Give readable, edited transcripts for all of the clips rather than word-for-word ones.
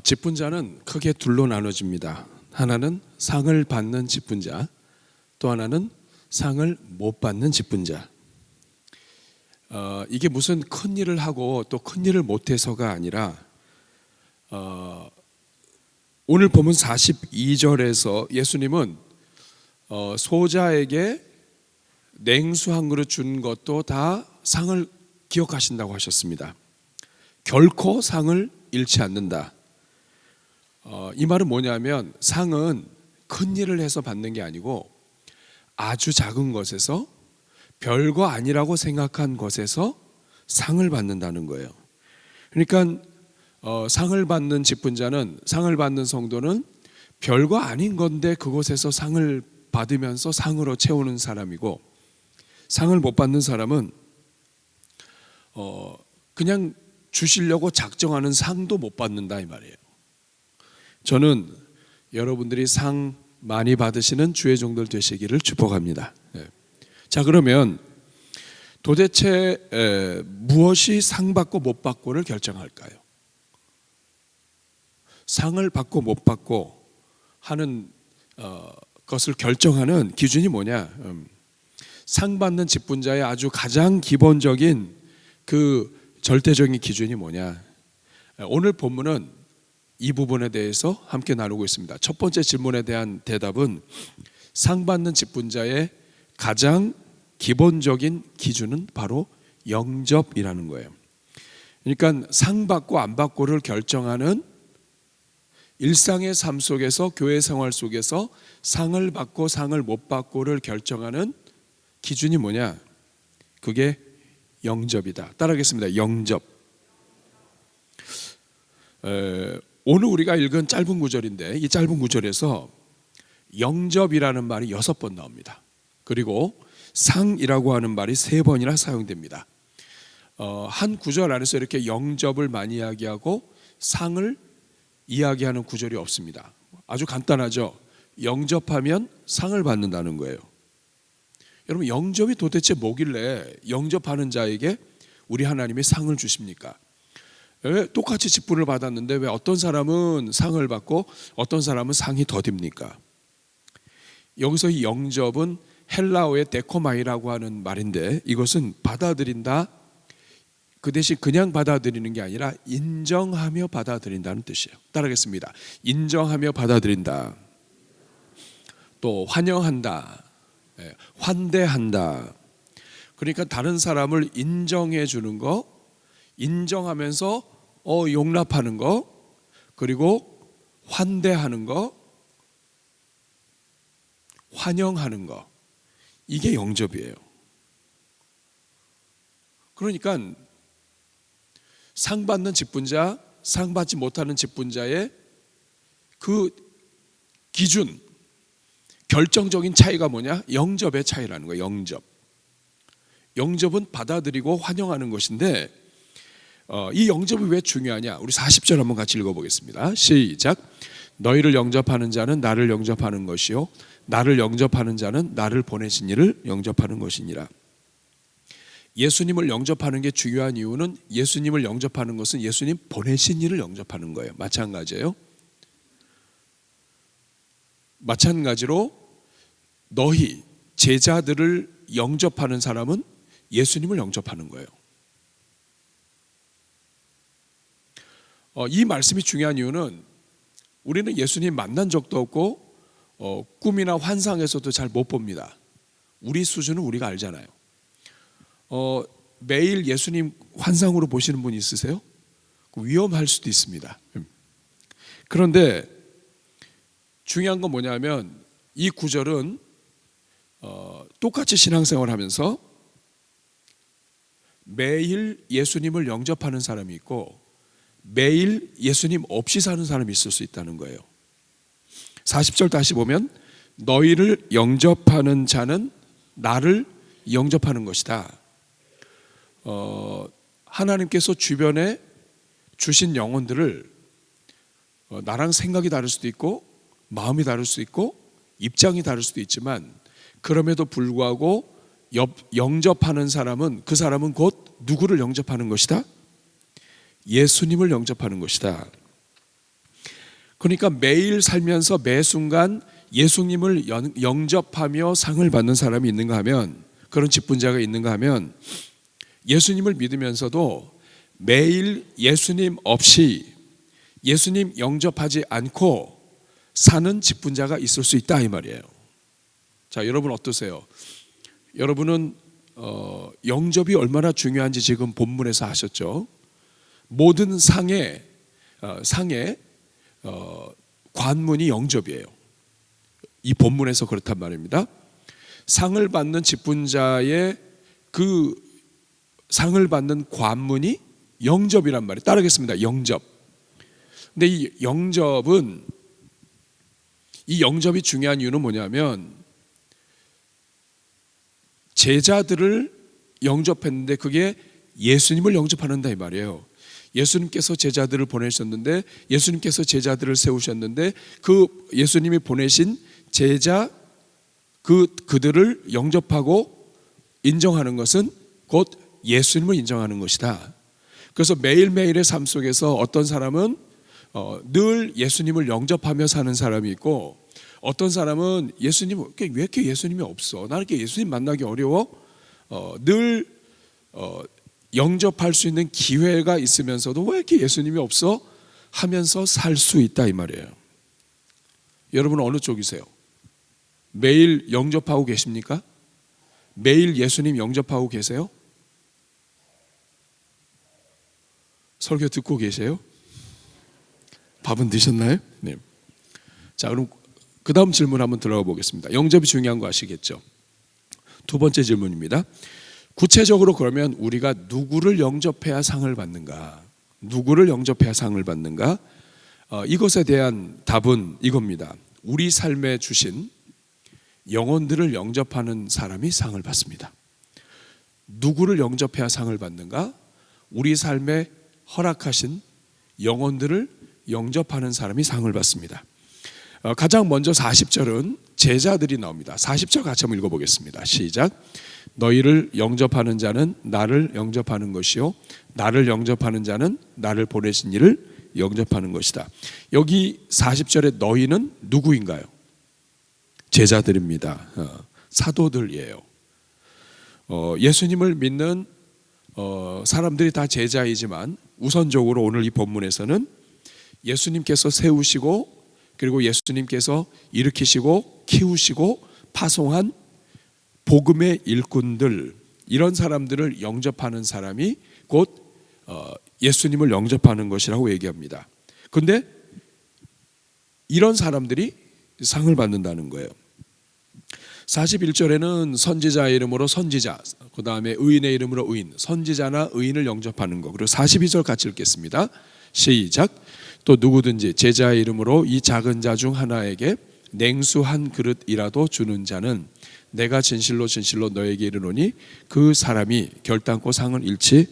직분자는 크게 둘로 나눠집니다. 하나는 상을 받는 직분자, 또 하나는 상을 못 받는 직분자. 이게 무슨 큰 일을 하고 또 큰 일을 못해서가 아니라 오늘 본문 42절에서 예수님은 소자에게 냉수 한 그릇 준 것도 다 상을 기억하신다고 하셨습니다. 결코 상을 잃지 않는다. 이 말은 뭐냐면 상은 큰 일을 해서 받는 게 아니고 아주 작은 것에서 별거 아니라고 생각한 것에서 상을 받는다는 거예요. 그러니까 상을 받는 직분자는, 상을 받는 성도는 별거 아닌 건데 그곳에서 상을 받으면서 상으로 채우는 사람이고, 상을 못 받는 사람은 그냥 주시려고 작정하는 상도 못 받는다 이 말이에요. 저는 여러분들이 상 많이 받으시는 주의 종들 되시기를 축복합니다. 자, 그러면 도대체 무엇이 상 받고 못 받고를 결정할까요? 상을 받고 못 받고 하는 것을 결정하는 기준이 뭐냐? 상 받는 직분자의 아주 가장 기본적인 그 절대적인 기준이 뭐냐? 오늘 본문은 이 부분에 대해서 함께 나누고 있습니다. 첫 번째 질문에 대한 대답은 상 받는 직분자의 가장 기본적인 기준은 바로 영접이라는 거예요. 그러니까 상 받고 안 받고를 결정하는 일상의 삶 속에서, 교회 생활 속에서 상을 받고 상을 못 받고를 결정하는 기준이 뭐냐? 그게 영접이다. 따라하겠습니다. 영접. 오늘 우리가 읽은 짧은 구절인데 이 짧은 구절에서 영접이라는 말이 6번 나옵니다. 그리고 상이라고 하는 말이 3번이나 사용됩니다. 한 구절 안에서 이렇게 영접을 많이 이야기하고 상을 이야기하는 구절이 없습니다. 아주 간단하죠. 영접하면 상을 받는다는 거예요. 여러분, 영접이 도대체 뭐길래 영접하는 자에게 우리 하나님이 상을 주십니까? 왜 똑같이 직분을 받았는데 왜 어떤 사람은 상을 받고 어떤 사람은 상이 더딥니까? 여기서 이 영접은 헬라어의 데코마이라고 하는 말인데, 이것은 받아들인다, 그 대신 그냥 받아들이는 게 아니라 인정하며 받아들인다는 뜻이에요. 따라하겠습니다. 인정하며 받아들인다, 또 환영한다, 환대한다. 그러니까 다른 사람을 인정해 주는 거, 인정하면서 용납하는 거, 그리고 환대하는 거, 환영하는 거, 이게 영접이에요. 그러니까 상 받는 직분자, 상 받지 못하는 직분자의 그 기준, 결정적인 차이가 뭐냐? 영접의 차이라는 거예요. 영접은 받아들이고 환영하는 것인데, 이 영접이 왜 중요하냐? 우리 40절 한번 같이 읽어보겠습니다. 시작. 너희를 영접하는 자는 나를 영접하는 것이요, 나를 영접하는 자는 나를 보내신 이를 영접하는 것이니라. 예수님을 영접하는 게 중요한 이유는, 예수님을 영접하는 것은 예수님 보내신 이를 영접하는 거예요. 마찬가지예요. 마찬가지로 너희 제자들을 영접하는 사람은 예수님을 영접하는 거예요. 이 말씀이 중요한 이유는 우리는 예수님 만난 적도 없고 꿈이나 환상에서도 잘 못 봅니다. 우리 수준은 우리가 알잖아요. 매일 예수님 환상으로 보시는 분 있으세요? 위험할 수도 있습니다. 그런데 중요한 건 뭐냐면 이 구절은 똑같이 신앙생활을 하면서 매일 예수님을 영접하는 사람이 있고 매일 예수님 없이 사는 사람이 있을 수 있다는 거예요. 40절 다시 보면 너희를 영접하는 자는 나를 영접하는 것이다. 하나님께서 주변에 주신 영혼들을 나랑 생각이 다를 수도 있고 마음이 다를 수도 있고 입장이 다를 수도 있지만, 그럼에도 불구하고 영접하는 사람은, 그 사람은 곧 누구를 영접하는 것이다? 예수님을 영접하는 것이다. 그러니까 매일 살면서 매 순간 예수님을 영접하며 상을 받는 사람이 있는가 하면, 그런 직분자가 있는가 하면, 예수님을 믿으면서도 매일 예수님 없이, 예수님 영접하지 않고 사는 직분자가 있을 수 있다 이 말이에요. 자, 여러분 어떠세요? 여러분은 영접이 얼마나 중요한지 지금 본문에서 아셨죠? 모든 상의 관문이 영접이에요. 이 본문에서 그렇단 말입니다. 상을 받는 직분자의 그 상을 받는 관문이 영접이란 말이에요. 따르겠습니다. 영접. 근데 이 영접이 중요한 이유는 뭐냐면, 제자들을 영접했는데 그게 예수님을 영접하는다 이 말이에요. 예수님께서 제자들을 보내셨는데, 예수님께서 제자들을 세우셨는데, 그 예수님이 보내신 제자 그들을 영접하고 인정하는 것은 곧 예수님을 인정하는 것이다. 그래서 매일매일의 삶 속에서 어떤 사람은 늘 예수님을 영접하며 사는 사람이 있고, 어떤 사람은 예수님 왜 이렇게 예수님이 없어? 나는 이렇게 예수님 만나기 어려워? 늘 영접할 수 있는 기회가 있으면서도 왜 이렇게 예수님이 없어? 하면서 살 수 있다 이 말이에요. 여러분은 어느 쪽이세요? 매일 영접하고 계십니까? 매일 예수님 영접하고 계세요? 설교 듣고 계세요? 밥은 드셨나요? 네. 자, 그럼 그 다음 질문 한번 들어가 보겠습니다. 영접이 중요한 거 아시겠죠? 두 번째 질문입니다. 구체적으로 그러면 우리가 누구를 영접해야 상을 받는가? 누구를 영접해야 상을 받는가? 이것에 대한 답은 이겁니다. 우리 삶에 주신 영혼들을 영접하는 사람이 상을 받습니다. 누구를 영접해야 상을 받는가? 우리 삶에 허락하신 영혼들을 영접하는 사람이 상을 받습니다. 가장 먼저 40절은 제자들이 나옵니다. 40절 같이 한번 읽어보겠습니다. 시작. 너희를 영접하는 자는 나를 영접하는 것이요, 나를 영접하는 자는 나를 보내신 이를 영접하는 것이다. 여기 40절에 너희는 누구인가요? 제자들입니다. 사도들이에요. 예수님을 믿는 사람들이 다 제자이지만, 우선적으로 오늘 이 본문에서는 예수님께서 세우시고, 그리고 예수님께서 일으키시고 키우시고 파송한 복음의 일꾼들, 이런 사람들을 영접하는 사람이 곧 예수님을 영접하는 것이라고 얘기합니다. 그런데 이런 사람들이 상을 받는다는 거예요. 41절에는 선지자의 이름으로 선지자, 그 다음에 의인의 이름으로 의인, 선지자나 의인을 영접하는 거. 그리고 42절 같이 읽겠습니다. 시작. 또 누구든지 제자의 이름으로 이 작은 자 중 하나에게 냉수 한 그릇이라도 주는 자는 내가 진실로 진실로 너에게 이르노니 그 사람이 결단코 상을 잃지.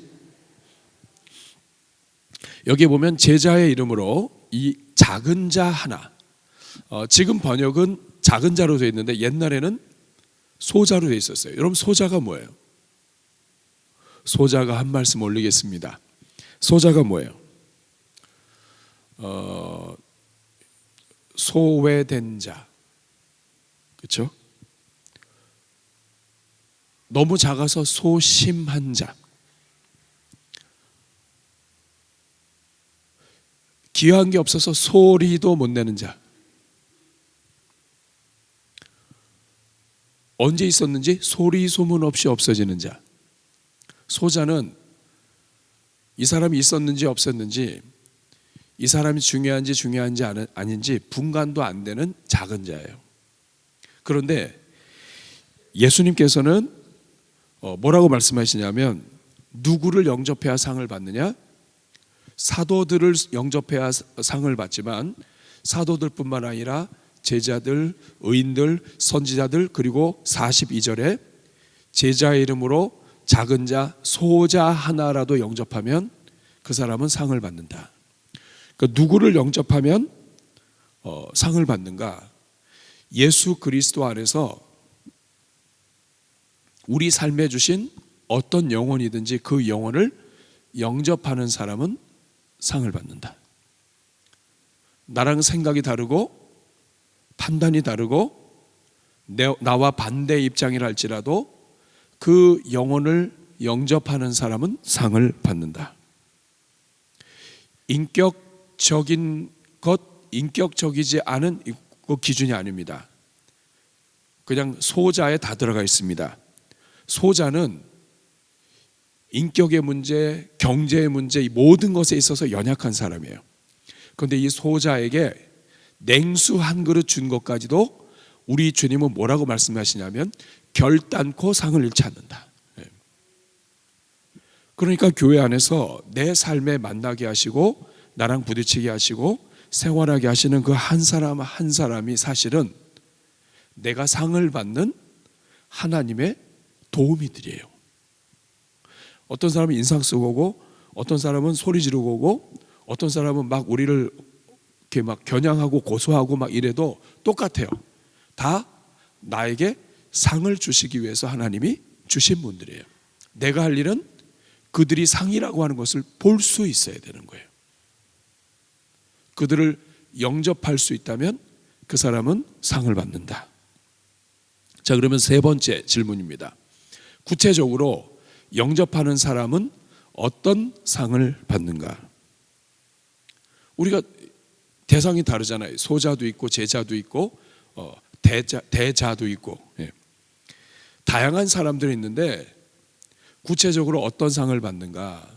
여기 보면 제자의 이름으로 이 작은 자 하나, 지금 번역은 작은 자로 되어 있는데 옛날에는 소자로 되어 있었어요. 여러분, 소자가 뭐예요? 소자가 한 말씀 올리겠습니다. 소자가 뭐예요? 소외된 자, 그렇죠? 너무 작아서 소심한 자, 귀한 게 없어서 소리도 못 내는 자. 언제 있었는지 소리 소문 없이 없어지는 자. 소자는 이 사람이 있었는지 없었는지, 이 사람이 중요한지 아닌지 분간도 안 되는 작은 자예요. 그런데 예수님께서는 뭐라고 말씀하시냐면, 누구를 영접해야 상을 받느냐? 사도들을 영접해야 상을 받지만, 사도들뿐만 아니라 제자들, 의인들, 선지자들, 그리고 42절에 제자의 이름으로 작은 자, 소자 하나라도 영접하면 그 사람은 상을 받는다. 그러니까 누구를 영접하면 상을 받는가? 예수 그리스도 안에서 우리 삶에 주신 어떤 영혼이든지 그 영혼을 영접하는 사람은 상을 받는다. 나랑 생각이 다르고 판단이 다르고 나와 반대 입장이라 할지라도 그 영혼을 영접하는 사람은 상을 받는다. 인격적인 것, 인격적이지 않은 그 기준이 아닙니다. 그냥 소자에 다 들어가 있습니다. 소자는 인격의 문제, 경제의 문제, 이 모든 것에 있어서 연약한 사람이에요. 그런데 이 소자에게 냉수 한 그릇 준 것까지도 우리 주님은 뭐라고 말씀하시냐면 결단코 상을 잃지 않는다. 그러니까 교회 안에서 내 삶에 만나게 하시고 나랑 부딪히게 하시고 생활하게 하시는 그 한 사람 한 사람이 사실은 내가 상을 받는 하나님의 도우미들이에요. 어떤 사람은 인상 쓰고 오고, 어떤 사람은 소리 지르고 오고, 어떤 사람은 막 우리를 이렇게 막 겨냥하고 고소하고 막 이래도 똑같아요. 다 나에게 상을 주시기 위해서 하나님이 주신 분들이에요. 내가 할 일은 그들이 상이라고 하는 것을 볼 수 있어야 되는 거예요. 그들을 영접할 수 있다면 그 사람은 상을 받는다. 자, 그러면 세 번째 질문입니다. 구체적으로 영접하는 사람은 어떤 상을 받는가? 우리가 대상이 다르잖아요. 소자도 있고 제자도 있고 대자도 있고, 다양한 사람들이 있는데 구체적으로 어떤 상을 받는가?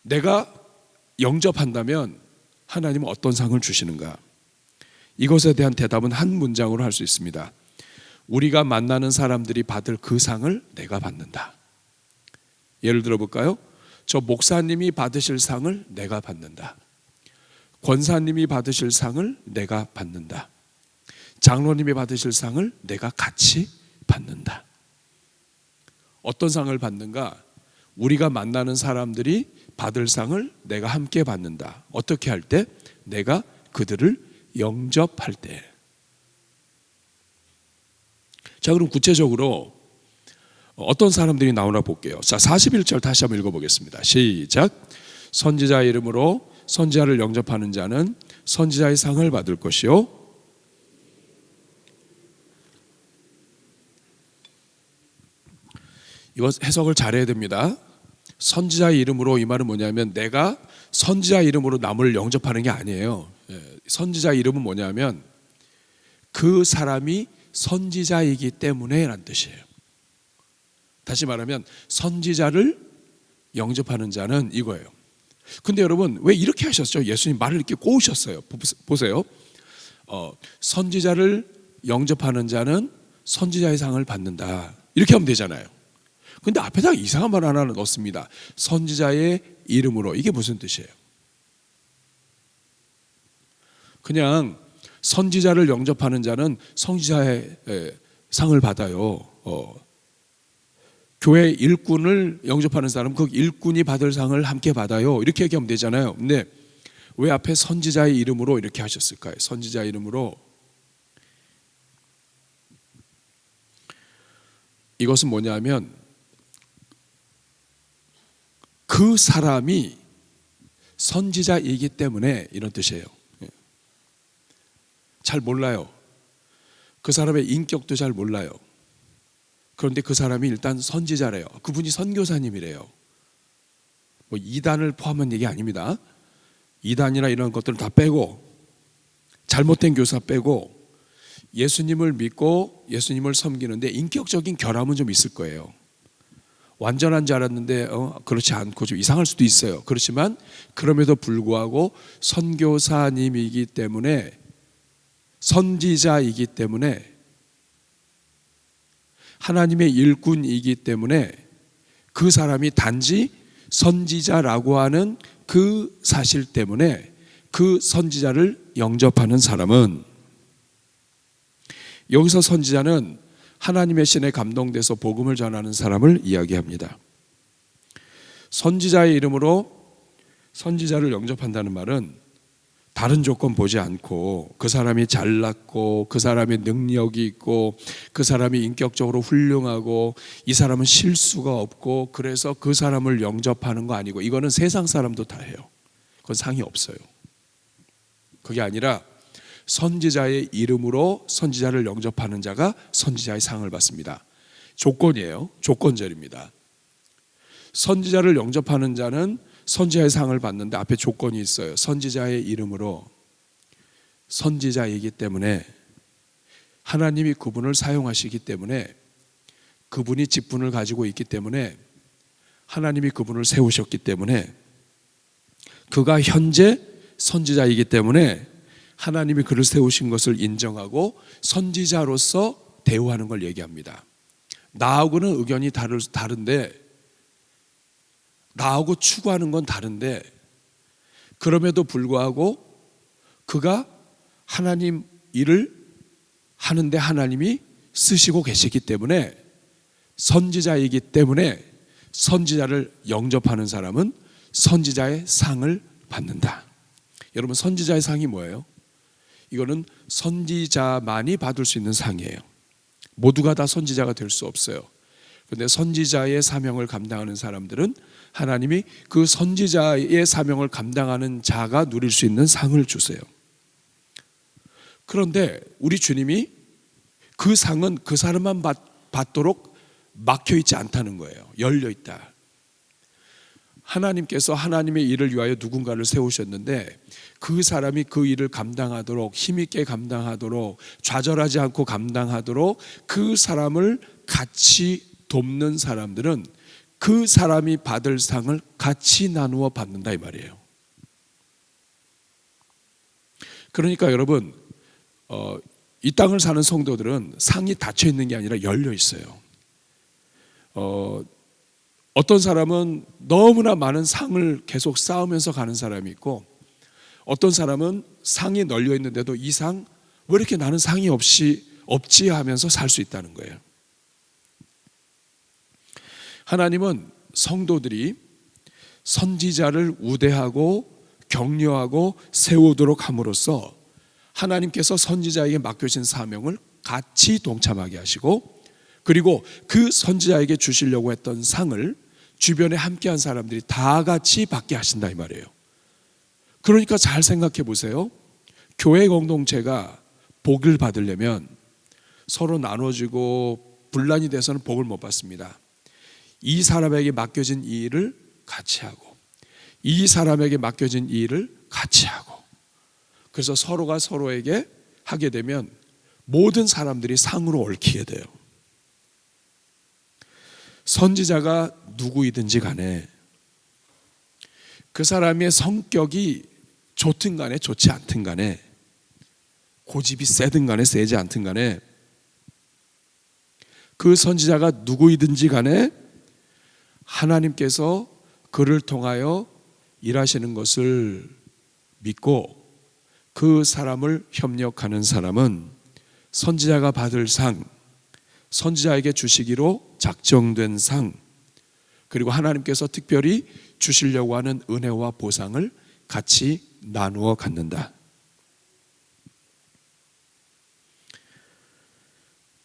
내가 영접한다면 하나님은 어떤 상을 주시는가? 이것에 대한 대답은 한 문장으로 할 수 있습니다. 우리가 만나는 사람들이 받을 그 상을 내가 받는다. 예를 들어 볼까요? 저 목사님이 받으실 상을 내가 받는다. 권사님이 받으실 상을 내가 받는다. 장로님이 받으실 상을 내가 같이 받는다. 어떤 상을 받는가? 우리가 만나는 사람들이 받을 상을 내가 함께 받는다. 어떻게 할 때? 내가 그들을 영접할 때. 자, 그럼 구체적으로 어떤 사람들이 나오나 볼게요. 자, 41절 다시 한번 읽어보겠습니다. 시작. 선지자의 이름으로 선지자를 영접하는 자는 선지자의 상을 받을 것이요. 이거 해석을 잘해야 됩니다. 선지자의 이름으로 이 말은 뭐냐면 내가 선지자 이름으로 남을 영접하는 게 아니에요. 선지자 이름은 뭐냐면 그 사람이 선지자이기 때문에 라는 뜻이에요. 다시 말하면 선지자를 영접하는 자는 이거예요. 근데 여러분 왜 이렇게 하셨죠? 예수님 말을 이렇게 꼬으셨어요. 보세요. 선지자를 영접하는 자는 선지자의 상을 받는다. 이렇게 하면 되잖아요. 근데 앞에다가 이상한 말 하나 넣습니다. 선지자의 이름으로. 이게 무슨 뜻이에요? 그냥 선지자를 영접하는 자는 선지자의 상을 받아요. 교회 일꾼을 영접하는 사람은 그 일꾼이 받을 상을 함께 받아요. 이렇게 얘기하면 되잖아요. 근데 왜 앞에 선지자의 이름으로 이렇게 하셨을까요? 선지자의 이름으로. 이것은 뭐냐면 그 사람이 선지자이기 때문에 이런 뜻이에요. 잘 몰라요. 그 사람의 인격도 잘 몰라요. 그런데 그 사람이 일단 선지자래요. 그분이 선교사님이래요. 뭐 이단을 포함한 얘기 아닙니다. 이단이나 이런 것들을 다 빼고 잘못된 교사 빼고 예수님을 믿고 예수님을 섬기는데 인격적인 결함은 좀 있을 거예요. 완전한 줄 알았는데 그렇지 않고 좀 이상할 수도 있어요. 그렇지만 그럼에도 불구하고 선교사님이기 때문에 선지자이기 때문에 하나님의 일꾼이기 때문에 그 사람이 단지 선지자라고 하는 그 사실 때문에 그 선지자를 영접하는 사람은, 여기서 선지자는 하나님의 신에 감동돼서 복음을 전하는 사람을 이야기합니다. 선지자의 이름으로 선지자를 영접한다는 말은 다른 조건 보지 않고 그 사람이 잘났고 그 사람이 능력이 있고 그 사람이 인격적으로 훌륭하고 이 사람은 실수가 없고 그래서 그 사람을 영접하는 거 아니고, 이거는 세상 사람도 다 해요. 그건 상이 없어요. 그게 아니라 선지자의 이름으로 선지자를 영접하는 자가 선지자의 상을 받습니다. 조건이에요. 조건절입니다. 선지자를 영접하는 자는 선지자의 상을 받는데 앞에 조건이 있어요. 선지자의 이름으로, 선지자이기 때문에 하나님이 그분을 사용하시기 때문에, 그분이 직분을 가지고 있기 때문에, 하나님이 그분을 세우셨기 때문에, 그가 현재 선지자이기 때문에 하나님이 그를 세우신 것을 인정하고 선지자로서 대우하는 걸 얘기합니다. 나하고는 의견이 다른데, 나하고 추구하는 건 다른데, 그럼에도 불구하고 그가 하나님 일을 하는데 하나님이 쓰시고 계시기 때문에, 선지자이기 때문에 선지자를 영접하는 사람은 선지자의 상을 받는다. 여러분, 선지자의 상이 뭐예요? 이거는 선지자만이 받을 수 있는 상이에요. 모두가 다 선지자가 될 수 없어요. 그런데 선지자의 사명을 감당하는 사람들은 하나님이 그 선지자의 사명을 감당하는 자가 누릴 수 있는 상을 주세요. 그런데 우리 주님이 그 상은 그 사람만 받도록 막혀있지 않다는 거예요. 열려있다. 하나님께서 하나님의 일을 위하여 누군가를 세우셨는데 그 사람이 그 일을 감당하도록, 힘있게 감당하도록, 좌절하지 않고 감당하도록 그 사람을 같이 돕는 사람들은 그 사람이 받을 상을 같이 나누어 받는다 이 말이에요. 그러니까 여러분, 이 땅을 사는 성도들은 상이 닫혀 있는 게 아니라 열려 있어요. 어떤 사람은 너무나 많은 상을 계속 쌓으면서 가는 사람이 있고, 어떤 사람은 상이 널려 있는데도 이 상 왜 이렇게 나는 상이 없지 하면서 살 수 있다는 거예요. 하나님은 성도들이 선지자를 우대하고 격려하고 세우도록 함으로써 하나님께서 선지자에게 맡겨진 사명을 같이 동참하게 하시고, 그리고 그 선지자에게 주시려고 했던 상을 주변에 함께한 사람들이 다 같이 받게 하신다 이 말이에요. 그러니까 잘 생각해 보세요. 교회 공동체가 복을 받으려면 서로 나눠주고 분란이 돼서는 복을 못 받습니다. 이 사람에게 맡겨진 이 일을 같이 하고, 이 사람에게 맡겨진 이 일을 같이 하고, 그래서 서로가 서로에게 하게 되면 모든 사람들이 상으로 얽히게 돼요. 선지자가 누구이든지 간에 그 사람의 성격이 좋든 간에 좋지 않든 간에, 고집이 세든 간에 세지 않든 간에, 그 선지자가 누구이든지 간에 하나님께서 그를 통하여 일하시는 것을 믿고 그 사람을 협력하는 사람은 선지자가 받을 상, 선지자에게 주시기로 작정된 상, 그리고 하나님께서 특별히 주시려고 하는 은혜와 보상을 같이 나누어 갖는다.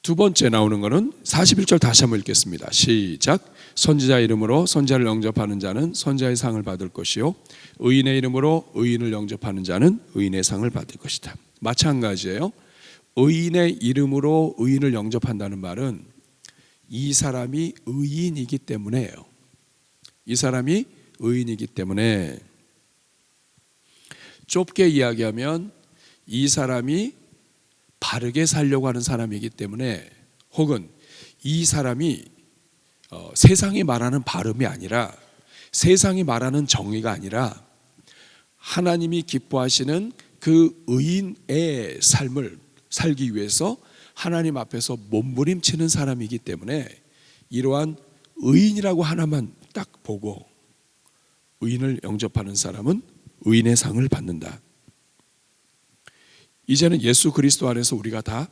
두 번째 나오는 것은 41절 다시 한번 읽겠습니다. 시작. 선지자 이름으로 선지자를 영접하는 자는 선지자의 상을 받을 것이요, 의인의 이름으로 의인을 영접하는 자는 의인의 상을 받을 것이다. 마찬가지예요. 의인의 이름으로 의인을 영접한다는 말은 이 사람이 의인이기 때문에요. 이 사람이 의인이기 때문에, 좁게 이야기하면 이 사람이 바르게 살려고 하는 사람이기 때문에, 혹은 이 사람이 세상이 말하는 바름이 아니라, 세상이 말하는 정의가 아니라 하나님이 기뻐하시는 그 의인의 삶을 살기 위해서 하나님 앞에서 몸부림치는 사람이기 때문에, 이러한 의인이라고 하나만 딱 보고 의인을 영접하는 사람은 의인의 상을 받는다. 이제는 예수 그리스도 안에서 우리가 다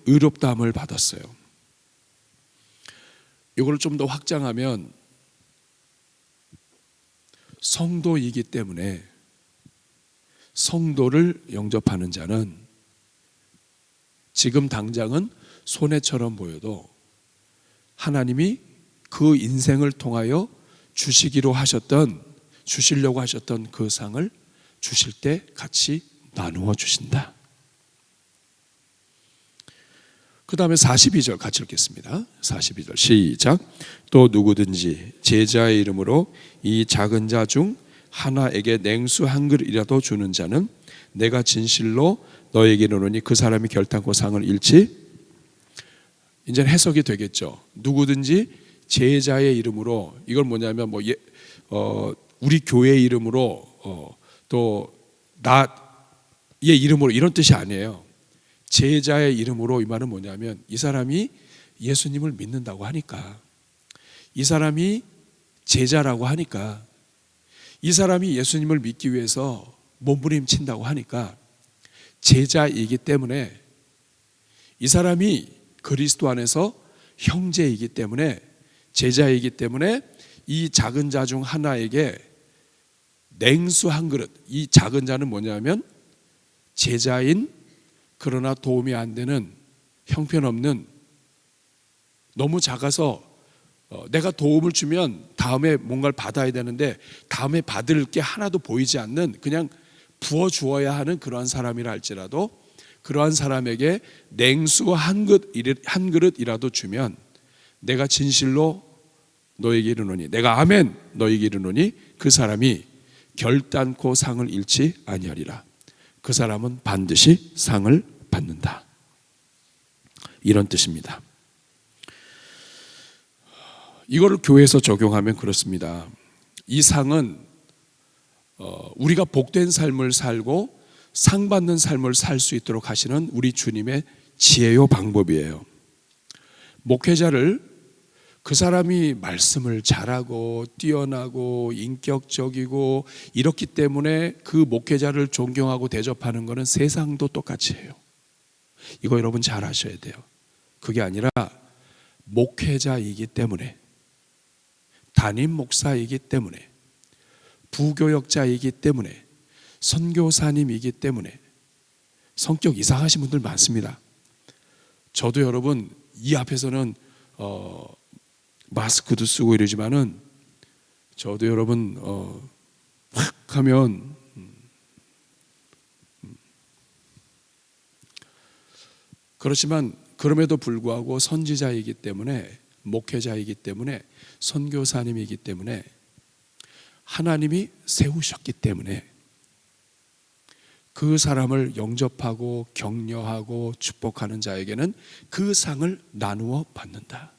의롭다함을 받았어요. 이걸 좀 더 확장하면 성도이기 때문에 성도를 영접하는 자는 지금 당장은 손해처럼 보여도 하나님이 그 인생을 통하여 주시려고 하셨던 그 상을 주실 때 같이 나누어 주신다. 그 다음에 42절 같이 읽겠습니다. 42절 시작. 또 누구든지 제자의 이름으로 이 작은 자 중 하나에게 냉수 한 그릇이라도 주는 자는 내가 진실로 너에게 이르노니 그 사람이 결단코 상을 잃지. 이제 해석이 되겠죠. 누구든지 제자의 이름으로, 이걸 뭐냐면 우리 교회 이름으로 또 나의 이름으로 이런 뜻이 아니에요. 제자의 이름으로 이 말은 뭐냐면 이 사람이 예수님을 믿는다고 하니까, 이 사람이 제자라고 하니까, 이 사람이 예수님을 믿기 위해서 몸부림친다고 하니까 제자이기 때문에, 이 사람이 그리스도 안에서 형제이기 때문에, 제자이기 때문에 이 작은 자 중 하나에게 냉수 한 그릇, 이 작은 자는 뭐냐면 제자인 그러나 도움이 안 되는, 형편없는, 너무 작아서 내가 도움을 주면 다음에 뭔가를 받아야 되는데 다음에 받을 게 하나도 보이지 않는, 그냥 부어주어야 하는 그러한 사람이라 할지라도 그러한 사람에게 냉수 한 그릇이라도 주면 내가 진실로 너에게 이르노니, 내가 아멘 너에게 이르노니 그 사람이 결단코 상을 잃지 아니하리라. 그 사람은 반드시 상을 받는다. 이런 뜻입니다. 이거를 교회에서 적용하면 그렇습니다. 이 상은 우리가 복된 삶을 살고 상 받는 삶을 살 수 있도록 하시는 우리 주님의 지혜요 방법이에요. 목회자를, 그 사람이 말씀을 잘하고 뛰어나고 인격적이고 이렇기 때문에 그 목회자를 존경하고 대접하는 것은 세상도 똑같이 해요. 이거 여러분 잘 아셔야 돼요. 그게 아니라 목회자이기 때문에, 담임 목사이기 때문에, 부교역자이기 때문에, 선교사님이기 때문에 성격 이상하신 분들 많습니다. 저도 여러분 이 앞에서는 마스크도 쓰고 이러지만은 저도 여러분 확 하면 그렇지만 그럼에도 불구하고 선지자이기 때문에, 목회자이기 때문에, 선교사님이기 때문에, 하나님이 세우셨기 때문에 그 사람을 영접하고 격려하고 축복하는 자에게는 그 상을 나누어 받는다.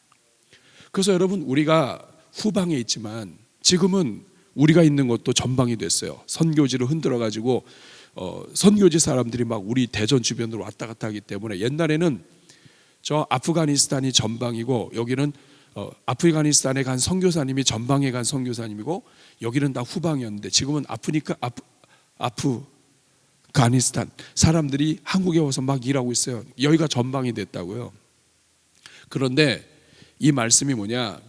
그래서 여러분, 우리가 후방에 있지만 지금은 우리가 있는 것도 전방이 됐어요. 선교지를 흔들어 가지고 선교지 사람들이 막 우리 대전 주변으로 왔다 갔다 하기 때문에, 옛날에는 저 아프가니스탄이 전방이고 여기는 아프가니스탄에 간 선교사님이 전방에 간 선교사님이고 여기는 다 후방이었는데, 지금은 아프가니스탄 사람들이 한국에 와서 막 일하고 있어요. 여기가 전방이 됐다고요. 그런데 이 말씀이 뭐냐,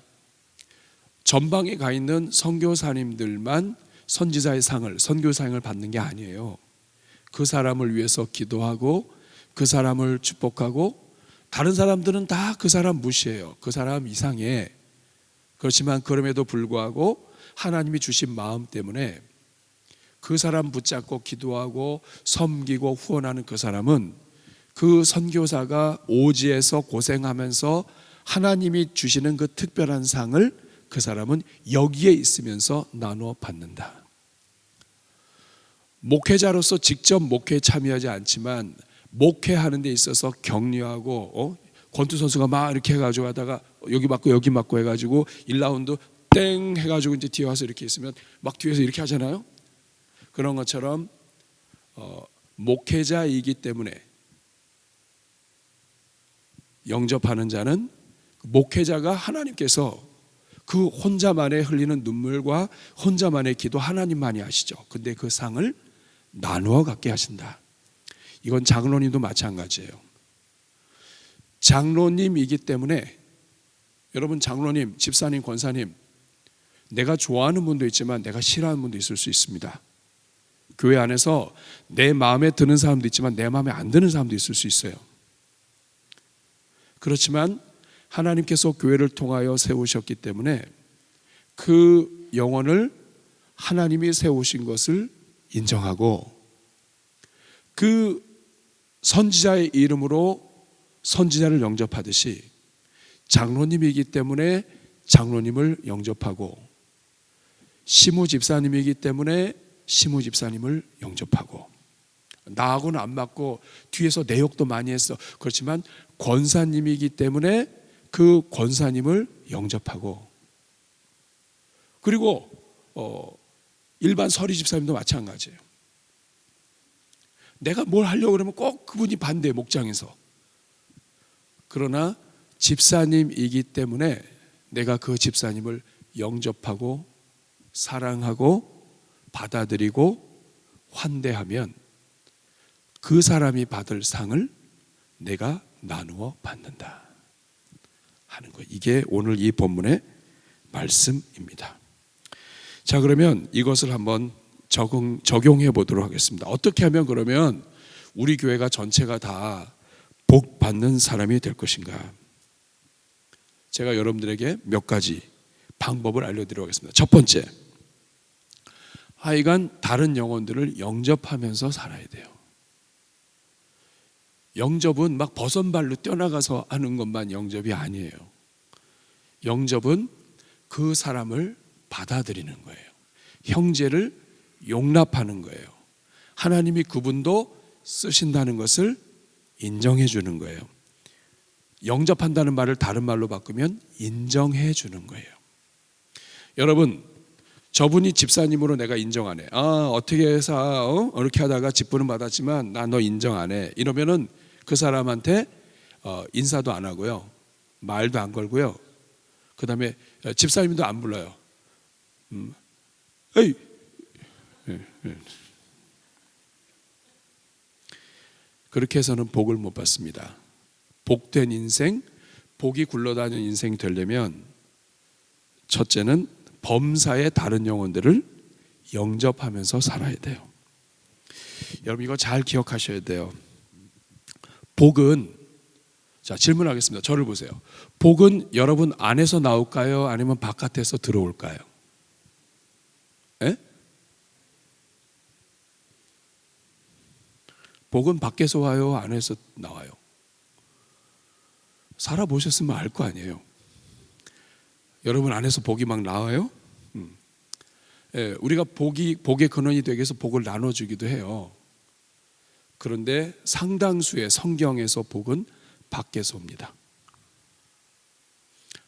전방에 가 있는 선교사님들만 선지자의 상을, 선교사상을 받는 게 아니에요. 그 사람을 위해서 기도하고 그 사람을 축복하고, 다른 사람들은 다 그 사람 무시해요. 그 사람 이상해. 그렇지만 그럼에도 불구하고 하나님이 주신 마음 때문에 그 사람 붙잡고 기도하고 섬기고 후원하는 그 사람은, 그 선교사가 오지에서 고생하면서 하나님이 주시는 그 특별한 상을 그 사람은 여기에 있으면서 나누어 받는다. 목회자로서 직접 목회에 참여하지 않지만 목회하는 데 있어서 격려하고, 권투 선수가 막 이렇게 해가지고 하다가 여기 맞고 해가지고 1라운드 땡 해가지고 이제 뒤에 와서 이렇게 있으면 막 뒤에서 이렇게 하잖아요. 그런 것처럼 목회자이기 때문에 영접하는 자는, 목회자가 하나님께서 그 혼자만의 흘리는 눈물과 혼자만의 기도 하나님만이 아시죠. 근데 그 상을 나누어 갖게 하신다. 이건 장로님도 마찬가지예요. 장로님이기 때문에, 여러분 장로님, 집사님, 권사님, 내가 좋아하는 분도 있지만 내가 싫어하는 분도 있을 수 있습니다. 교회 안에서 내 마음에 드는 사람도 있지만 내 마음에 안 드는 사람도 있을 수 있어요. 그렇지만 하나님께서 교회를 통하여 세우셨기 때문에 그 영혼을 하나님이 세우신 것을 인정하고 그 선지자의 이름으로 선지자를 영접하듯이 장로님이기 때문에 장로님을 영접하고 시무 집사님이기 때문에 시무 집사님을 영접하고 나하고는 안 맞고 뒤에서 내욕도 많이 했어. 그렇지만 권사님이기 때문에 그 권사님을 영접하고 그리고 일반 서리 집사님도 마찬가지예요. 내가 뭘 하려고 그러면 꼭 그분이 반대해 목장에서. 그러나 집사님이기 때문에 내가 그 집사님을 영접하고 사랑하고 받아들이고 환대하면 그 사람이 받을 상을 내가 나누어 받는다 하는 거. 이게 오늘 이 본문의 말씀입니다. 자, 그러면 이것을 한번 적용해 보도록 하겠습니다. 어떻게 하면 그러면 우리 교회가 전체가 다 복 받는 사람이 될 것인가? 제가 여러분들에게 몇 가지 방법을 알려드리도록 하겠습니다. 첫 번째, 하여간 다른 영혼들을 영접하면서 살아야 돼요. 영접은 막 버선발로 뛰어나가서 하는 것만 영접이 아니에요. 영접은 그 사람을 받아들이는 거예요. 형제를 용납하는 거예요. 하나님이 그분도 쓰신다는 것을 인정해 주는 거예요. 영접한다는 말을 다른 말로 바꾸면 인정해 주는 거예요. 여러분, 저분이 집사님으로 내가 인정 안 해. 어떻게 해서 이렇게 하다가 직분은 받았지만 나 너 인정 안 해. 이러면은 그 사람한테 인사도 안 하고요, 말도 안 걸고요. 그 다음에 집사님도 안 불러요. 에이. 그렇게 해서는 복을 못 받습니다. 복된 인생, 복이 굴러다니는 인생 되려면 첫째는 범사의 다른 영혼들을 영접하면서 살아야 돼요. 여러분 이거 잘 기억하셔야 돼요. 복은, 자 질문하겠습니다. 저를 보세요. 복은 여러분 안에서 나올까요? 아니면 바깥에서 들어올까요? 에? 복은 밖에서 와요? 안에서 나와요? 살아보셨으면 알 거 아니에요. 여러분 안에서 복이 막 나와요? 우리가 복의 근원이 되기 위해서 복을 나눠주기도 해요. 그런데 상당수의 성경에서 복은 밖에서 옵니다.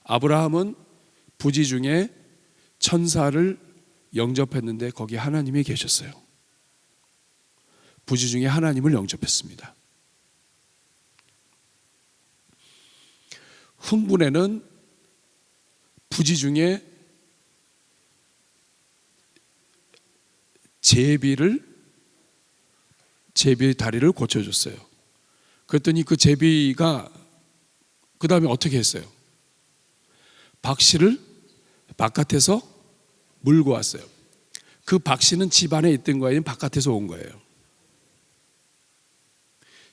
아브라함은 부지 중에 천사를 영접했는데 거기 하나님이 계셨어요. 부지 중에 하나님을 영접했습니다. 흥분에는 부지 중에 제비의 다리를 고쳐줬어요. 그랬더니 그 제비가 그 다음에 어떻게 했어요? 박씨를 바깥에서 물고 왔어요. 그 박씨는 집 안에 있던 거예요? 바깥에서 온 거예요?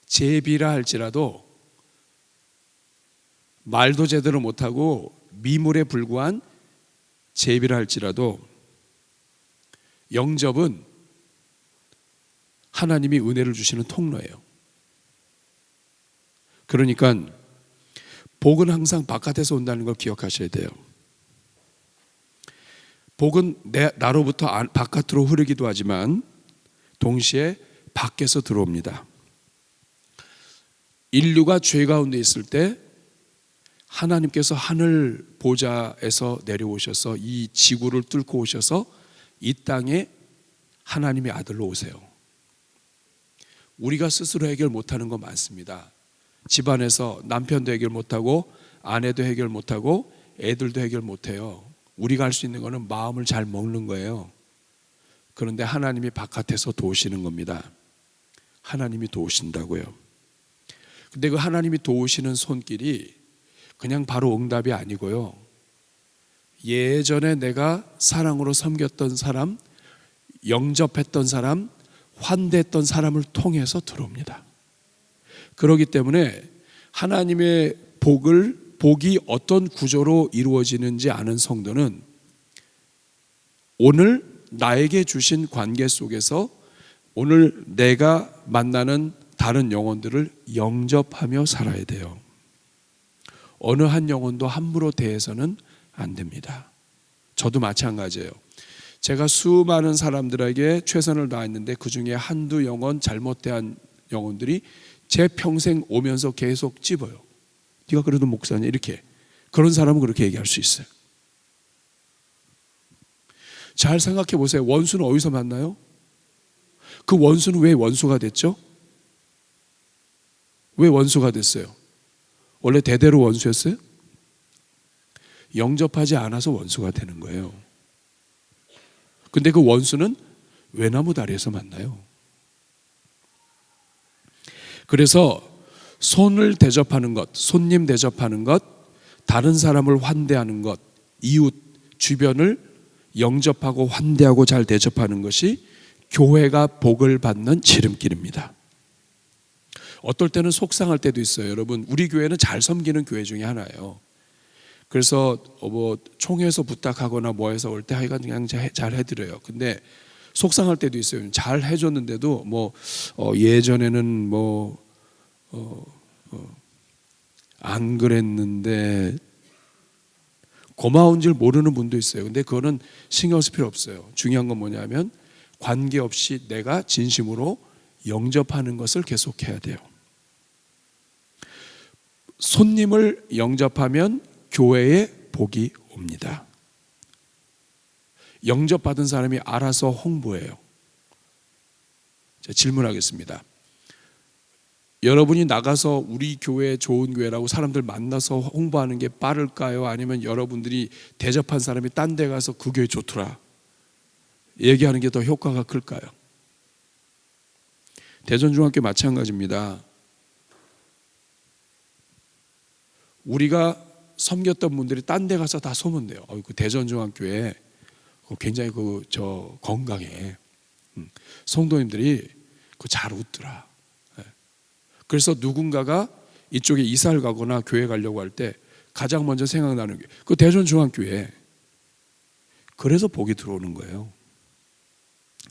제비라 할지라도 말도 제대로 못하고 미물에 불과한 제비라 할지라도 영접은 하나님이 은혜를 주시는 통로예요. 그러니까 복은 항상 바깥에서 온다는 걸 기억하셔야 돼요. 복은 나로부터 바깥으로 흐르기도 하지만 동시에 밖에서 들어옵니다. 인류가 죄 가운데 있을 때 하나님께서 하늘 보좌에서 내려오셔서 이 지구를 뚫고 오셔서 이 땅에 하나님의 아들로 오세요. 우리가 스스로 해결 못하는 거 많습니다. 집안에서 남편도 해결 못하고 아내도 해결 못하고 애들도 해결 못해요. 우리가 할 수 있는 거는 마음을 잘 먹는 거예요. 그런데 하나님이 바깥에서 도우시는 겁니다. 하나님이 도우신다고요. 근데 그 하나님이 도우시는 손길이 그냥 바로 응답이 아니고요, 예전에 내가 사랑으로 섬겼던 사람, 영접했던 사람, 환대했던 사람을 통해서 들어옵니다. 그렇기 때문에 하나님의 복이 어떤 구조로 이루어지는지 아는 성도는 오늘 나에게 주신 관계 속에서 오늘 내가 만나는 다른 영혼들을 영접하며 살아야 돼요. 어느 한 영혼도 함부로 대해서는 안 됩니다. 저도 마찬가지예요. 제가 수많은 사람들에게 최선을 다했는데 그 중에 한두 영혼 잘못 대한 영혼들이 제 평생 오면서 계속 찝어요. 네가 그래도 목사냐 이렇게. 그런 사람은 그렇게 얘기할 수 있어요. 잘 생각해 보세요. 원수는 어디서 만나요? 그 원수는 왜 원수가 됐죠? 왜 원수가 됐어요? 원래 대대로 원수였어요? 영접하지 않아서 원수가 되는 거예요. 근데 그 원수는 외나무 다리에서 만나요. 그래서 손을 대접하는 것, 손님 대접하는 것, 다른 사람을 환대하는 것, 이웃, 주변을 영접하고 환대하고 잘 대접하는 것이 교회가 복을 받는 지름길입니다. 어떨 때는 속상할 때도 있어요. 여러분, 우리 교회는 잘 섬기는 교회 중에 하나예요. 그래서 뭐 총회에서 부탁하거나 뭐해서 올 때 하여간 그냥 잘 해드려요. 근데 속상할 때도 있어요. 잘 해줬는데도 뭐 예전에는 안 그랬는데 고마운 줄 모르는 분도 있어요. 근데 그거는 신경 쓸 필요 없어요. 중요한 건 뭐냐면 관계없이 내가 진심으로 영접하는 것을 계속해야 돼요. 손님을 영접하면 교회에 복이 옵니다. 영접받은 사람이 알아서 홍보해요. 제가 질문하겠습니다. 여러분이 나가서 우리 교회 좋은 교회라고 사람들 만나서 홍보하는 게 빠를까요? 아니면 여러분들이 대접한 사람이 딴 데 가서 그 교회 좋더라 얘기하는 게 더 효과가 클까요? 대전중학교 마찬가지입니다. 우리가 섬겼던 분들이 딴 데 가서 다 소문내요. 그 대전중학교에 굉장히 건강해. 성도님들이 잘 웃더라. 그래서 누군가가 이쪽에 이사를 가거나 교회 가려고 할 때 가장 먼저 생각나는 게 그 대전중학교에. 그래서 복이 들어오는 거예요.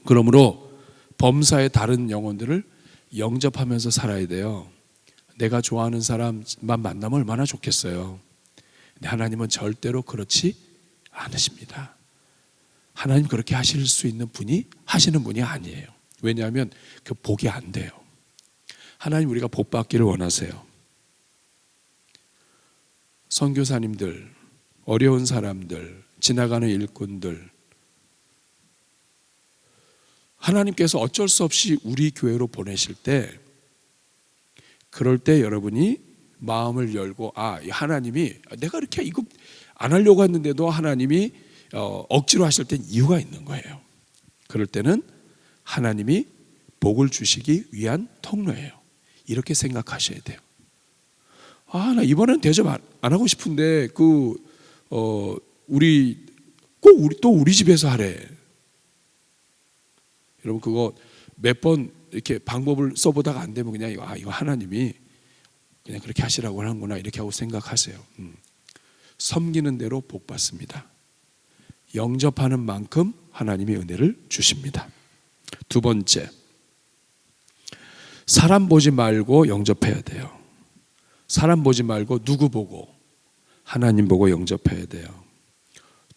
그러므로 범사의 다른 영혼들을 영접하면서 살아야 돼요. 내가 좋아하는 사람만 만나면 얼마나 좋겠어요. 근데 하나님은 절대로 그렇지 않으십니다. 하나님 그렇게 하실 수 있는 분이 하시는 분이 아니에요. 왜냐하면 그 복이 안 돼요. 하나님 우리가 복 받기를 원하세요. 선교사님들, 어려운 사람들, 지나가는 일꾼들, 하나님께서 어쩔 수 없이 우리 교회로 보내실 때, 그럴 때 여러분이 마음을 열고 하나님이 내가 이렇게 이거 안 하려고 했는데도 하나님이 억지로 하실 땐 이유가 있는 거예요. 그럴 때는 하나님이 복을 주시기 위한 통로예요. 이렇게 생각하셔야 돼요. 나 이번엔 대접 안 하고 싶은데 우리 집에서 하래. 여러분 그거 몇 번 이렇게 방법을 써보다가 안 되면 그냥 이거 하나님이 그냥 그렇게 하시라고 하는구나 이렇게 하고 생각하세요. 섬기는 대로 복 받습니다. 영접하는 만큼 하나님이 은혜를 주십니다. 두 번째, 사람 보지 말고 영접해야 돼요. 사람 보지 말고 누구 보고? 하나님 보고 영접해야 돼요.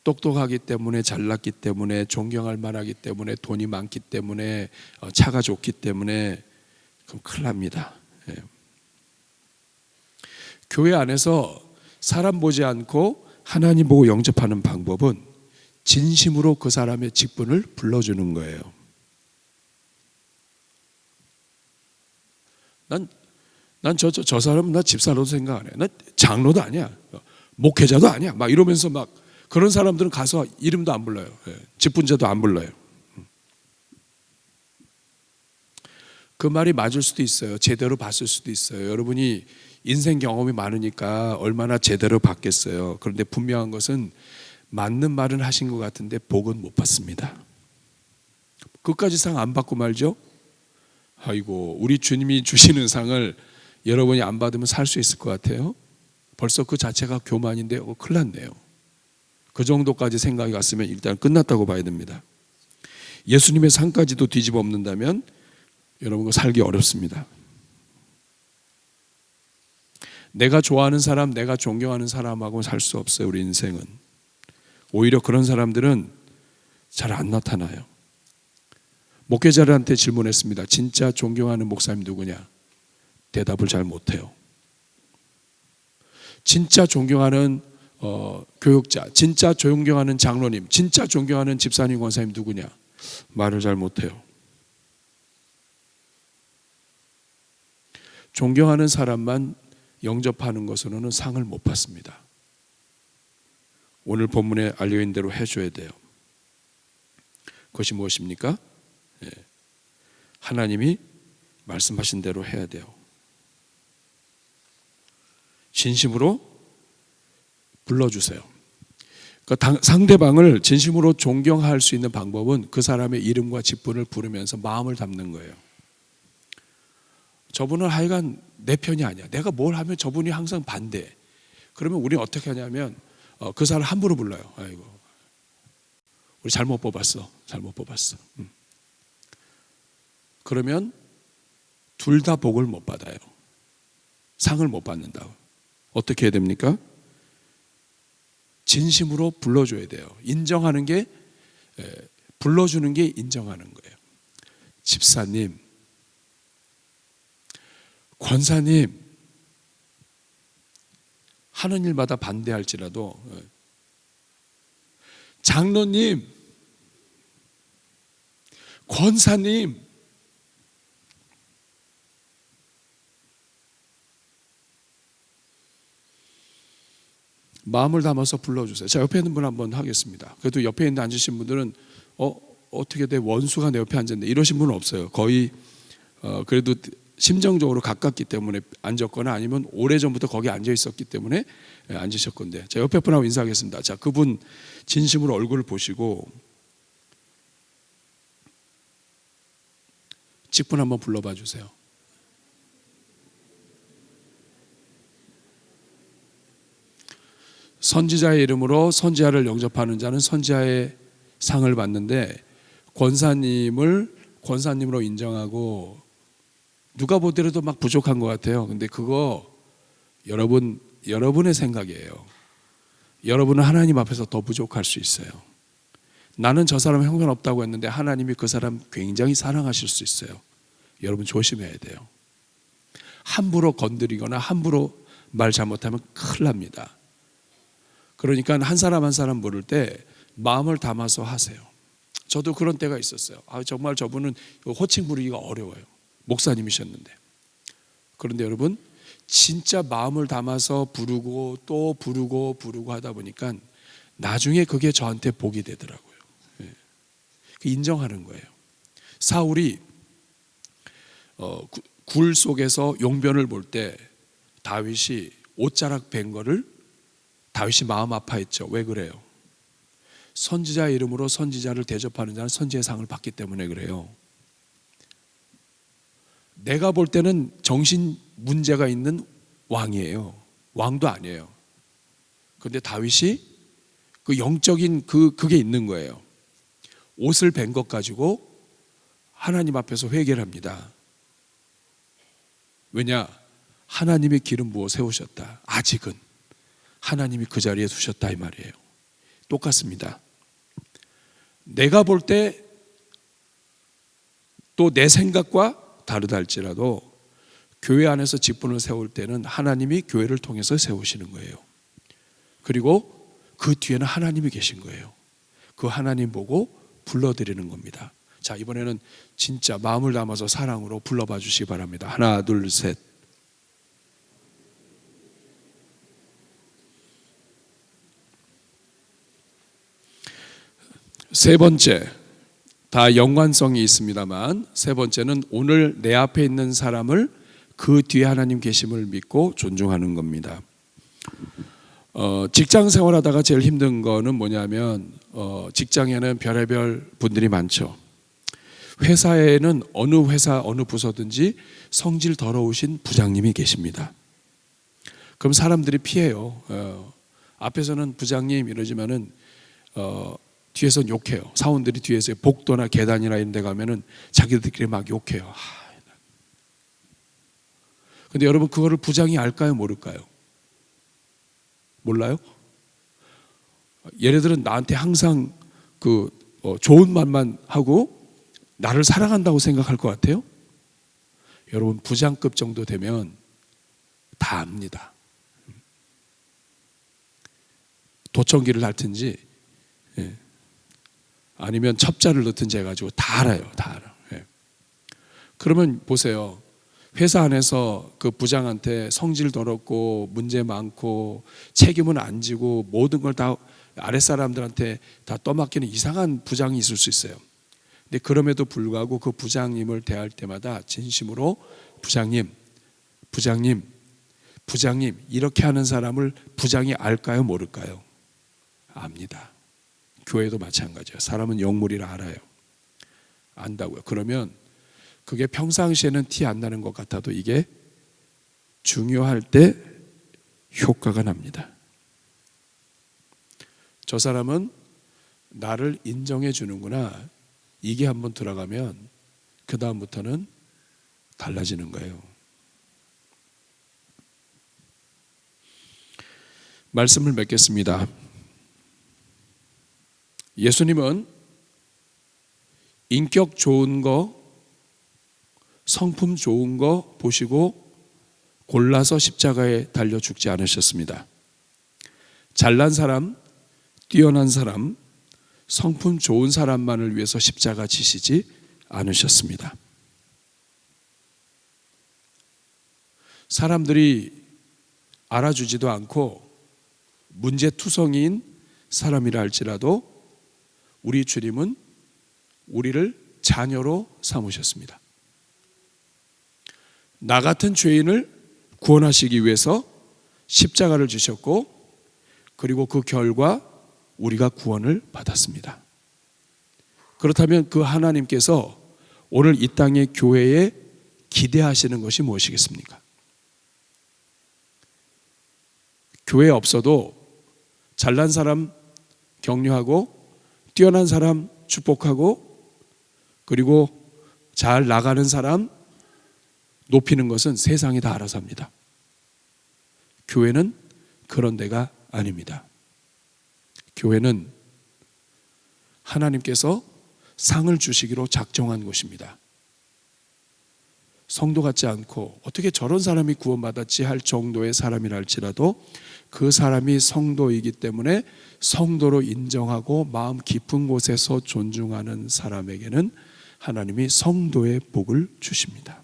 똑똑하기 때문에, 잘났기 때문에, 존경할 만하기 때문에, 돈이 많기 때문에, 차가 좋기 때문에 그럼 큰일 납니다. 교회 안에서 사람 보지 않고 하나님 보고 영접하는 방법은 진심으로 그 사람의 직분을 불러주는 거예요. 저 사람은 나 집사로도 생각 안 해. 나 장로도 아니야. 목회자도 아니야. 막 이러면서 막 그런 사람들은 가서 이름도 안 불러요. 직분자도 안 불러요. 그 말이 맞을 수도 있어요. 제대로 봤을 수도 있어요. 여러분이 인생 경험이 많으니까 얼마나 제대로 봤겠어요. 그런데 분명한 것은 맞는 말은 하신 것 같은데 복은 못 받습니다. 그까지 상 안 받고 말죠? 아이고, 우리 주님이 주시는 상을 여러분이 안 받으면 살 수 있을 것 같아요? 벌써 그 자체가 교만인데 큰일 났네요. 그 정도까지 생각이 갔으면 일단 끝났다고 봐야 됩니다. 예수님의 상까지도 뒤집어 엎는다면 여러분, 그 살기 어렵습니다. 내가 좋아하는 사람, 내가 존경하는 사람하고 살 수 없어요. 우리 인생은. 오히려 그런 사람들은 잘 안 나타나요. 목회자들한테 질문했습니다. 진짜 존경하는 목사님 누구냐? 대답을 잘 못해요. 진짜 존경하는 교육자, 진짜 존경하는 장로님, 진짜 존경하는 집사님, 권사님 누구냐? 말을 잘 못해요. 존경하는 사람만 영접하는 것으로는 상을 못 받습니다. 오늘 본문에 알려진 대로 해줘야 돼요. 그것이 무엇입니까? 하나님이 말씀하신 대로 해야 돼요. 진심으로 불러주세요. 그러니까 상대방을 진심으로 존경할 수 있는 방법은 그 사람의 이름과 직분을 부르면서 마음을 담는 거예요. 저분은 하여간 내 편이 아니야. 내가 뭘 하면 저분이 항상 반대. 그러면 우리는 어떻게 하냐면 그 사람을 함부로 불러요. 아이고, 우리 잘못 뽑았어. 잘못 뽑았어. 그러면 둘 다 복을 못 받아요. 상을 못 받는다고. 어떻게 해야 됩니까? 진심으로 불러줘야 돼요. 인정하는 게, 불러주는 게 인정하는 거예요. 집사님, 권사님, 하는 일마다 반대할지라도, 장로님, 권사님, 마음을 담아서 불러주세요. 자, 옆에 있는 분 한번 하겠습니다. 그래도 옆에 있는 앉으신 분들은 어떻게 내 원수가 내 옆에 앉았네 이러신 분은 없어요. 거의 그래도 심정적으로 가깝기 때문에 앉았거나 아니면 오래전부터 거기 앉아 있었기 때문에 앉으실 건데, 자, 옆에 분하고 인사하겠습니다. 자, 그분 진심으로 얼굴을 보시고 직분 한번 불러봐 주세요. 선지자의 이름으로 선지자를 영접하는 자는 선지자의 상을 받는데, 권사님을 권사님으로 인정하고 누가 보더라도 막 부족한 것 같아요. 근데 그거 여러분의 생각이에요. 여러분은 하나님 앞에서 더 부족할 수 있어요. 나는 저 사람 형편없다고 했는데 하나님이 그 사람 굉장히 사랑하실 수 있어요. 여러분 조심해야 돼요. 함부로 건드리거나 함부로 말 잘못하면 큰일 납니다. 그러니까 한 사람 한 사람 물을 때 마음을 담아서 하세요. 저도 그런 때가 있었어요. 정말 저분은 호칭 부르기가 어려워요. 목사님이셨는데. 그런데 여러분, 진짜 마음을 담아서 부르고 또 부르고 하다 보니까 나중에 그게 저한테 복이 되더라고요. 인정하는 거예요. 사울이 굴 속에서 용변을 볼 때 다윗이 옷자락 벤 거를 다윗이 마음 아파했죠. 왜 그래요? 선지자의 이름으로 선지자를 대접하는 자는 선지의 상을 받기 때문에 그래요. 내가 볼 때는 정신 문제가 있는 왕이에요. 왕도 아니에요. 그런데 다윗이 그 영적인 그게 있는 거예요. 옷을 벤 것 가지고 하나님 앞에서 회개를 합니다. 왜냐? 하나님의 기름 부어 세우셨다. 아직은 하나님이 그 자리에 두셨다 이 말이에요. 똑같습니다. 내가 볼 때 또 내 생각과 다르다 할지라도 교회 안에서 직분을 세울 때는 하나님이 교회를 통해서 세우시는 거예요. 그리고 그 뒤에는 하나님이 계신 거예요. 그 하나님 보고 불러드리는 겁니다. 자, 이번에는 진짜 마음을 담아서 사랑으로 불러봐 주시기 바랍니다. 하나, 둘, 셋. 세 번째, 다 연관성이 있습니다만 세 번째는 오늘 내 앞에 있는 사람을 그 뒤에 하나님 계심을 믿고 존중하는 겁니다. 직장 생활하다가 제일 힘든 거는 뭐냐면 직장에는 별의별 분들이 많죠. 회사에는 어느 회사 어느 부서든지 성질 더러우신 부장님이 계십니다. 그럼 사람들이 피해요. 앞에서는 부장님 이러지만은 뒤에서는 욕해요. 사원들이 뒤에서 복도나 계단이나 이런 데 가면은 자기들끼리 막 욕해요. 근데 여러분, 그거를 부장이 알까요, 모를까요? 몰라요? 얘네들은 나한테 항상 좋은 말만 하고 나를 사랑한다고 생각할 것 같아요? 여러분, 부장급 정도 되면 다 압니다. 도청기를 핥든지 아니면 첩자를 넣든지 해가지고 다 알아요. 다 알아. 그러면 보세요. 회사 안에서 그 부장한테 성질 더럽고 문제 많고 책임은 안 지고 모든 걸 다 아랫사람들한테 다 떠맡기는 이상한 부장이 있을 수 있어요. 근데 그럼에도 불구하고 그 부장님을 대할 때마다 진심으로 부장님 이렇게 하는 사람을 부장이 알까요, 모를까요? 압니다. 교회도 마찬가지예요. 사람은 영물이라 알아요. 안다고요. 그러면 그게 평상시에는 티 안 나는 것 같아도 이게 중요할 때 효과가 납니다. 저 사람은 나를 인정해 주는구나. 이게 한번 들어가면 그 다음부터는 달라지는 거예요. 말씀을 맺겠습니다. 예수님은 인격 좋은 거, 성품 좋은 거 보시고 골라서 십자가에 달려 죽지 않으셨습니다. 잘난 사람, 뛰어난 사람, 성품 좋은 사람만을 위해서 십자가 지시지 않으셨습니다. 사람들이 알아주지도 않고 문제투성이인 사람이라 할지라도 우리 주님은 우리를 자녀로 삼으셨습니다. 나 같은 죄인을 구원하시기 위해서 십자가를 지셨고, 그리고 그 결과 우리가 구원을 받았습니다. 그렇다면 그 하나님께서 오늘 이 땅의 교회에 기대하시는 것이 무엇이겠습니까? 교회에 없어도 잘난 사람 격려하고 뛰어난 사람 축복하고 그리고 잘 나가는 사람 높이는 것은 세상이 다 알아서 합니다. 교회는 그런 데가 아닙니다. 교회는 하나님께서 상을 주시기로 작정한 곳입니다. 성도 같지 않고 어떻게 저런 사람이 구원받았지 할 정도의 사람이라 할지라도 그 사람이 성도이기 때문에 성도로 인정하고 마음 깊은 곳에서 존중하는 사람에게는 하나님이 성도의 복을 주십니다.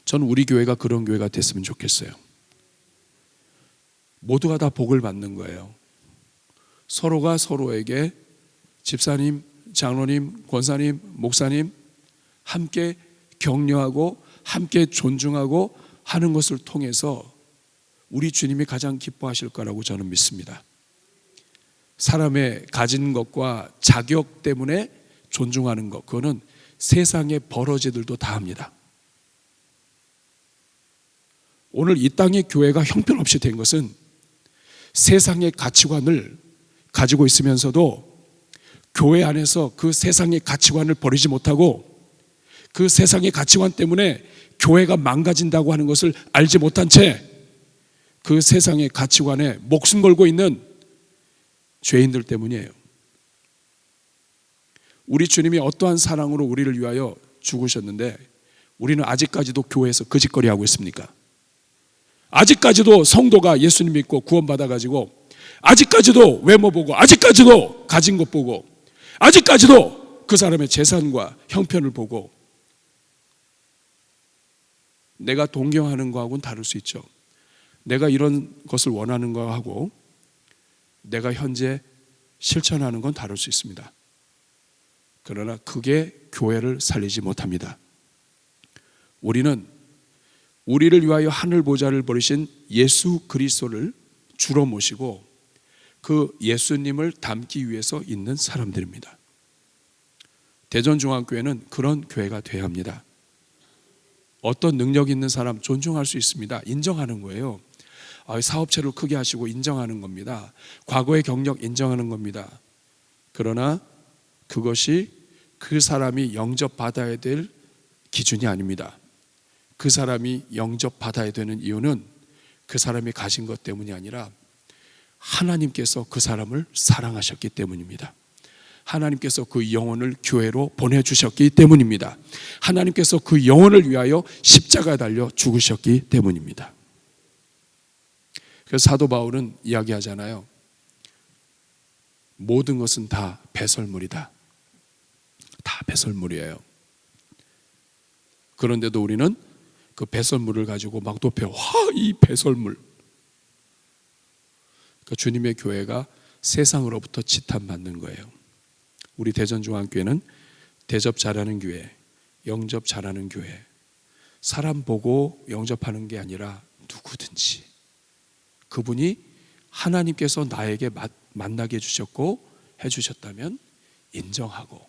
저는 우리 교회가 그런 교회가 됐으면 좋겠어요. 모두가 다 복을 받는 거예요. 서로가 서로에게 집사님, 장로님, 권사님, 목사님 함께 격려하고 함께 존중하고 하는 것을 통해서 우리 주님이 가장 기뻐하실 거라고 저는 믿습니다. 사람의 가진 것과 자격 때문에 존중하는 것, 그거는 세상의 버러지들도 다 합니다. 오늘 이 땅의 교회가 형편없이 된 것은 세상의 가치관을 가지고 있으면서도 교회 안에서 그 세상의 가치관을 버리지 못하고 그 세상의 가치관 때문에 교회가 망가진다고 하는 것을 알지 못한 채 그 세상의 가치관에 목숨 걸고 있는 죄인들 때문이에요. 우리 주님이 어떠한 사랑으로 우리를 위하여 죽으셨는데 우리는 아직까지도 교회에서 거짓거리하고 있습니까? 아직까지도 성도가 예수님 믿고 구원받아가지고 아직까지도 외모 보고 아직까지도 가진 것 보고 아직까지도 그 사람의 재산과 형편을 보고 내가 동경하는 거하고는 다를 수 있죠. 내가 이런 것을 원하는 거하고 내가 현재 실천하는 건 다를 수 있습니다. 그러나 그게 교회를 살리지 못합니다. 우리는 우리를 위하여 하늘 보좌를 버리신 예수 그리스도를 주로 모시고 그 예수님을 닮기 위해서 있는 사람들입니다. 대전중앙교회는 그런 교회가 되어야 합니다. 어떤 능력 있는 사람 존중할 수 있습니다. 인정하는 거예요. 사업체를 크게 하시고 인정하는 겁니다. 과거의 경력 인정하는 겁니다. 그러나 그것이 그 사람이 영접받아야 될 기준이 아닙니다. 그 사람이 영접받아야 되는 이유는 그 사람이 가진 것 때문이 아니라 하나님께서 그 사람을 사랑하셨기 때문입니다. 하나님께서 그 영혼을 교회로 보내주셨기 때문입니다. 하나님께서 그 영혼을 위하여 십자가에 달려 죽으셨기 때문입니다. 그래서 사도 바울은 이야기하잖아요. 모든 것은 다 배설물이다. 다 배설물이에요. 그런데도 우리는 그 배설물을 가지고 막 높여, 이 배설물. 그러니까 주님의 교회가 세상으로부터 지탄받는 거예요. 우리 대전중앙교회는 대접 잘하는 교회, 영접 잘하는 교회. 사람 보고 영접하는 게 아니라 누구든지 그분이 하나님께서 나에게 만나게 해주셨고 해주셨다면 인정하고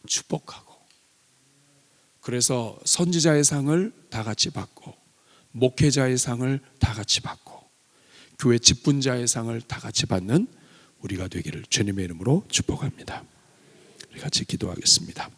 축복하고, 그래서 선지자의 상을 다 같이 받고 목회자의 상을 다 같이 받고 교회 직분자의 상을 다 같이 받는 우리가 되기를 주님의 이름으로 축복합니다. 우리 같이 기도하겠습니다.